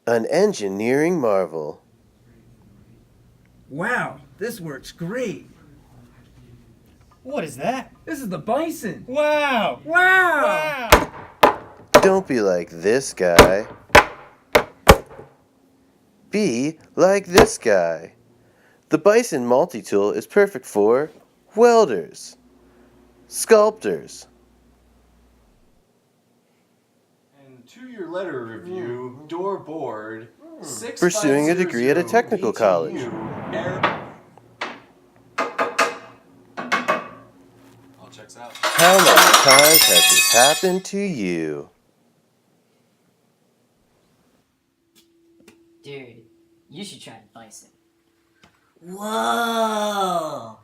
An engineering marvel. Wow, this works great. What is that? This is the Bison. Wow! Wow! Wow! Don't be like this guy. Be like this guy. The Bison Multitool is perfect for welders, sculptors, And to your letter review, door board, pursuing a degree at a 6500 technical college. BTU, all checks out. How many times has this happened to you? Dude, you should try Bison. Whoa!